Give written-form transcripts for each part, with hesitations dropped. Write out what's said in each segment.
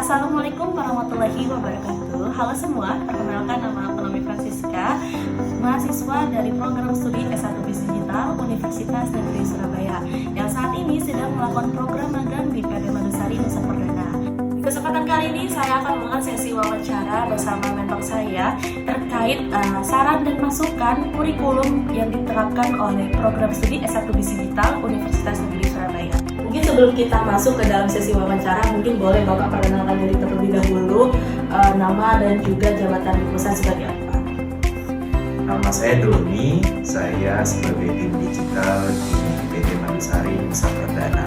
Assalamualaikum warahmatullahi wabarakatuh. Halo semua, perkenalkan nama aku Nomi Francisca, mahasiswa dari program studi S1 Bisnis Digital Universitas Negeri Surabaya yang saat ini sedang melakukan program magang di PT Madusari Nusa Perdana. Di kesempatan kali ini saya akan melakukan sesi wawancara bersama mentor saya terkait saran dan masukan kurikulum yang diterapkan oleh program studi S1 Bisnis Digital Universitas Negeri Surabaya. Mungkin sebelum kita masuk ke dalam sesi wawancara, mungkin boleh Bapak perkenalkan diri terlebih dahulu, nama dan juga jabatan di perusahaan sebagai apa? Nama saya Doni, saya sebagai tim digital di PT Madusari Nusa Perdana.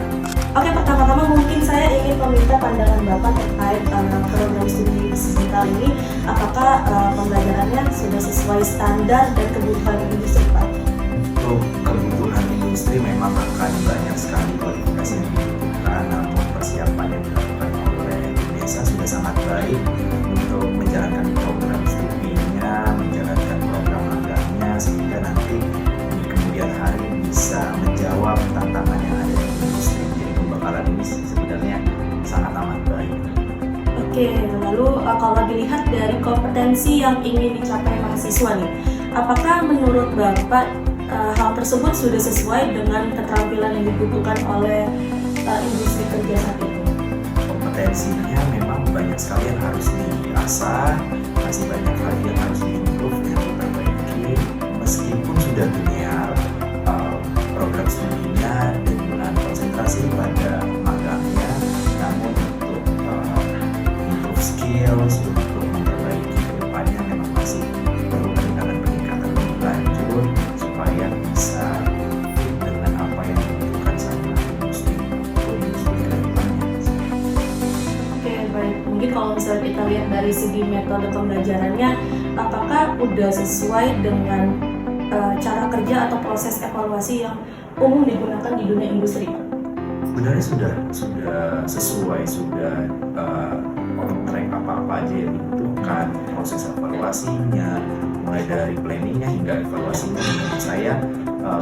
Oke, pertama-tama mungkin saya ingin meminta pandangan Bapak terkait program studi bisnis digital ini. Apakah pembelajarannya sudah sesuai standar dan kebutuhan industri, Pak? Untuk kebutuhan industri memang akan banyak sekali kualifikasi yang dibutuhkan, namun persiapan yang dilakukan oleh desa sudah sangat baik untuk menjalankan program studinya, menjalankan program magangnya, sehingga nanti di kemudian hari bisa menjawab tantangan yang ada di industri. Jadi pembekalan ini sebenarnya sangat amat baik. Oke, lalu kalau dilihat dari kompetensi yang ingin dicapai mahasiswa nih, apakah menurut Bapak hal tersebut sudah sesuai dengan keterampilan yang dibutuhkan oleh industri kerja saat ini? Kompetensinya memang banyak sekali yang harus diasah, masih banyak lagi yang harus diimprove, yang diperbaiki. Meskipun sudah linear program studinya dengan konsentrasi pada magangnya, namun untuk improve skills, untuk memperbaiki ke depannya memang masih perlu peningkatan lebih lanjut supaya bisa fit dengan apa yang dibutuhkan sama industri ke depannya. Oke, baik. Mungkin kalau misalnya kita lihat dari segi metode pembelajarannya, apakah udah sesuai dengan cara kerja atau proses evaluasi yang umum digunakan di dunia industri, Pak? Sebenarnya sudah sesuai, sudah on track apa aja yang dibutuhkan, proses evaluasinya, mulai dari planningnya hingga evaluasinya. Menurut saya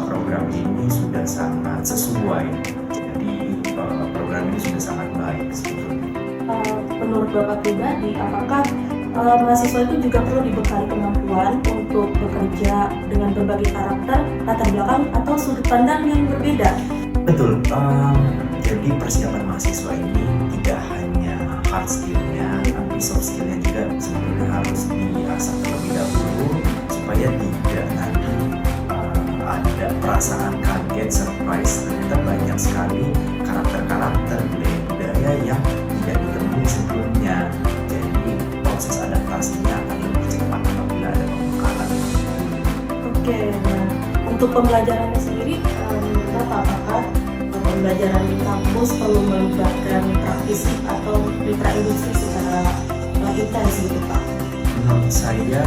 program ini sudah sangat sesuai, jadi program ini sudah sangat baik sebetulnya. Menurut Bapak pribadi, apakah mahasiswa itu juga perlu dibekali kemampuan untuk bekerja dengan berbagai karakter, latar belakang, atau sudut pandang yang berbeda? Betul, jadi persiapan mahasiswa ini tidak hanya hard skill-nya, tapi soft skill-nya juga sebenarnya harus diasah terlebih dahulu supaya tidak nanti ada perasaan kaget, surprise. Ternyata banyak sekali karakter-karakter budaya yang tidak ditemui sebelumnya. Jadi proses adaptasinya akan lebih cepat apabila ada pembekalan. Oke, nah untuk pembelajarannya sendiri, apakah pembelajaran di kampus perlu melibatkan praktisi atau mitra industri secara intens gitu, Pak? Menurut saya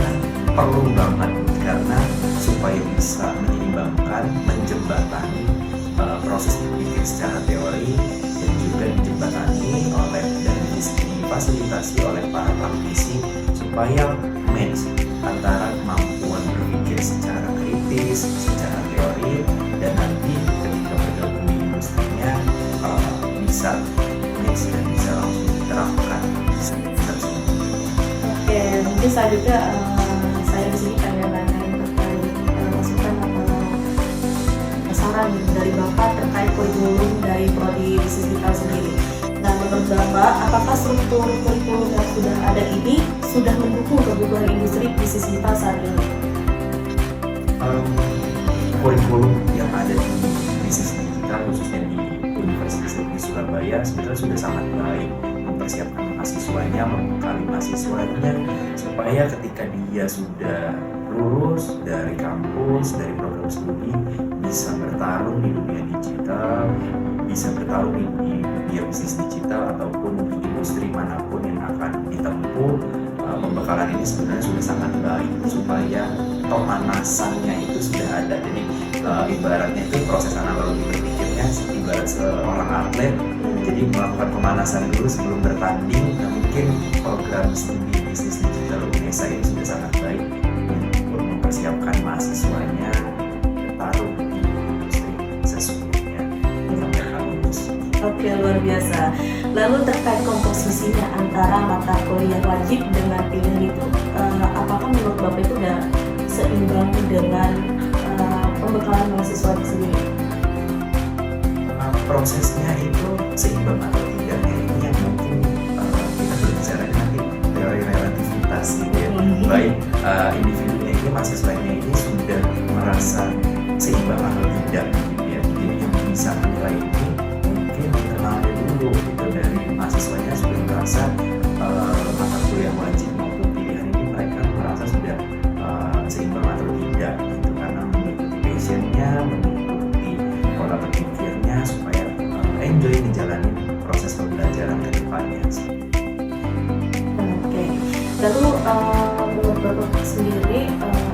perlu banget, karena supaya bisa menyeimbangkan, menjembatani proses berpikir secara teori dan juga dijembatani oleh dan difasilitasi oleh para praktisi supaya match antara kemampuan berpikir secara kritis, secara teori, dan nanti ketika bergabung di industrinya bisa match dan bisa langsung diterapkan. Oke, mungkin selanjutnya saya di sini pengen nanyain terkait masukan atau saran dari Bapak terkait kurikulum dari prodi bisnis digital sendiri. Nah, menurut Bapak, apakah struktur kurikulum yang sudah ada ini sudah mendukung kebutuhan industri bisnis digital saat ini? Kurikulum yang ada di bisnis digital khususnya di Universitas Negeri Surabaya sebenarnya sudah sangat baik, mempersiapkan mahasiswanya, membekali mahasiswanya supaya ketika dia sudah lulus dari kampus, dari program studi, bisa bertarung di dunia digital, bisa bertarung di dunia bisnis digital ataupun di industri manapun yang akan ditempuh. Pembekalan ini sebenarnya sudah sangat baik supaya pemanasannya itu sudah ada. Jadi ibaratnya itu proses analogi berpikirnya ibarat seorang atlet, jadi melakukan pemanasan dulu sebelum bertanding. Nah, mungkin program studi bisnis digital UNESA ini sudah sangat baik untuk mempersiapkan mahasiswanya bertarung di industri sesungguhnya sampai lulus. Oke, luar biasa. Lalu terkait komposisinya antara antara mata kuliah wajib dengan pilihan itu, apakah menurut Bapak itu udah seimbang dengan pembekalan mahasiswa itu sendiri? Prosesnya itu seimbang atau tidaknya ini yang mungkin kita berbicara nanti teori relativitas gitu ya. Baik individunya ini, mahasiswanya ini sudah merasa seimbang atau tidak gitu ya. Jadi yang bisa menilai ini mungkin internalnya dulu gitu, dari mahasiswanya sudah merasa mata kuliah wajib maupun pilihan ini mereka merasa sudah seimbang atau tidak gitu, karena mengikuti passionnya, mengikuti pola berpikirnya supaya enjoy menjalani proses pembelajaran ke depannya. Oke. Lalu menurut Bapak sendiri,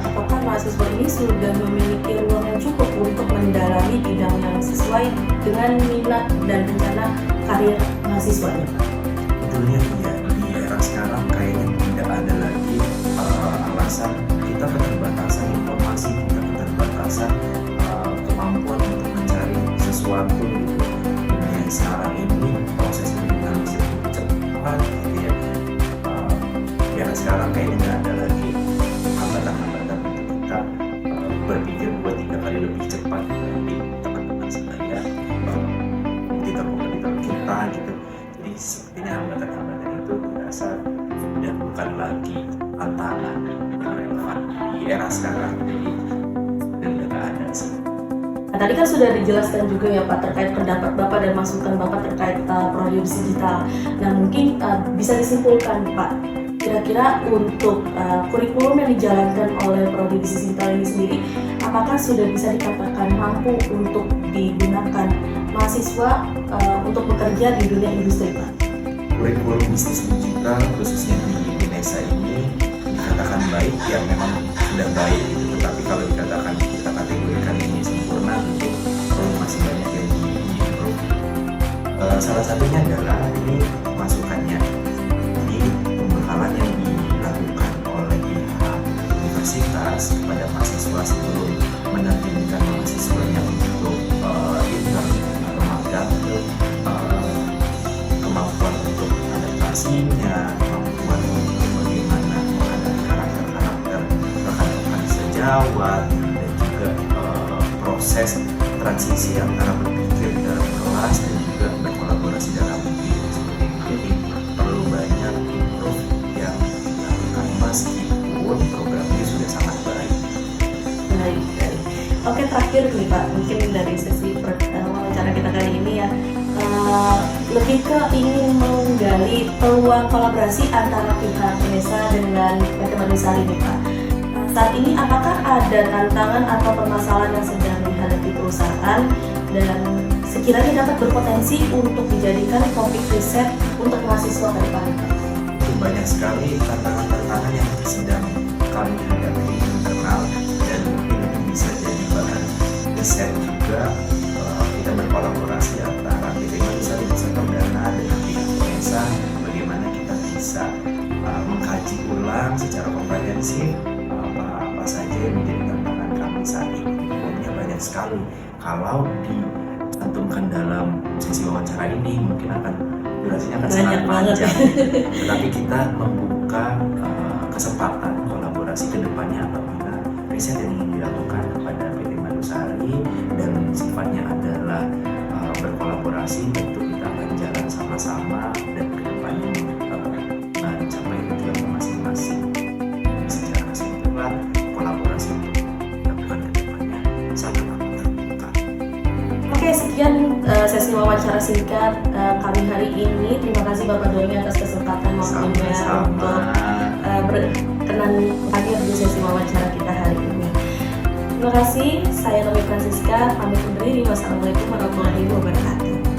apakah mahasiswa ini sudah memiliki ruang yang cukup untuk mendalami bidang yang sesuai dengan minat dan rencana karir mahasiswanya, Pak? Betulnya iya, di era sekarang kayaknya tidak ada lagi alasan kita keterbatasan informasi, kita keterbatasan kemampuan untuk mencari sesuatu gitu. Dunia sekarang ini prosesnya dinamis cukup cepat gitu ya. Ya sekarang kayaknya nggak ada lagi hambatan-hambatan untuk kita berpikir 2-3 kali lebih cepat dibanding teman-teman sebaya kompetitor kita gitu. Jadi sepertinya hambatan-hambatan itu dirasa sudah bukan lagi tantangan yang relevan di era sekarang, jadi sudah nggak ada sih. Nah, tadi kan sudah dijelaskan juga ya Pak terkait pendapat Bapak dan masukan Bapak terkait prodi digital. Nah mungkin bisa disimpulkan Pak, kira-kira untuk kurikulum yang dijalankan oleh prodi digital ini sendiri, apakah sudah bisa dikatakan mampu untuk digunakan mahasiswa untuk bekerja di dunia industri Pak? Kurikulum bisnis digital khususnya di Indonesia ini dikatakan baik, ya memang sudah baik gitu. Tetapi kalau dikatakan kita kategorikan ini sempurna, tentu perlu masih banyak yang di-improve. Salah satunya adalah ini masukannya di pembekalan yang dilakukan oleh pihak universitas kepada mahasiswa sebelum menerjunkan mahasiswanya untuk intern atau magang, kemampuan untuk adaptasinya, kemampuan untuk bagaimana menghadapi karakter-karakter rekan-rekan sejawat, dan juga proses transisi antara berpikir dalam kelas dan juga berkolaborasi dalam tim. Jadi perlu banyak improve yang dilakukan meskipun program ini sudah sangat baik. Baik. Oke, terakhir nih Pak, mungkin dari sesi wawancara kita kali ini ya, lebih ke ingin menggali peluang kolaborasi antara pihak UNESA dengan PT Madusari nih Pak. Saat ini apakah ada tantangan atau permasalahan yang sedang dihadapi perusahaan dan sekiranya dapat berpotensi untuk dijadikan topik riset untuk mahasiswa ke depan? Banyak sekali tantangan-tantangan yang sedang kami hadapi internal, dan mungkin ini bisa jadi bahan riset juga. Kita berkolaborasi antara PT Madusari Pusat Perdana dengan pihak UNESA, bagaimana kita bisa mengkaji ulang secara komprehensif apa saja yang menjadi tantangan kami saat ini. Pokoknya banyak sekali. Kalau dicantumkan dalam sesi wawancara ini mungkin durasinya akan sangat panjang. Tetapi kita membuka kesempatan kolaborasi ke depannya apabila riset yang ingin dilakukan kepada PT Madusari dan sifatnya adalah berkolaborasi, tentu kita akan jalan sama-sama dan ke depannya mencapai tujuan masing-masing. Secara kesimpulan, kolaborasi untuk dilakukan ke depannya sangat terbuka. Oke, sekian sesi wawancara singkat kami hari ini. Terima kasih Bapak Doni atas kesempatan waktunya untuk berkenan hadir di sesi wawancara kita hari ini. Terima kasih, saya Nomi Francisca, pamit undur diri. Wassalamualaikum warahmatullahi wabarakatuh.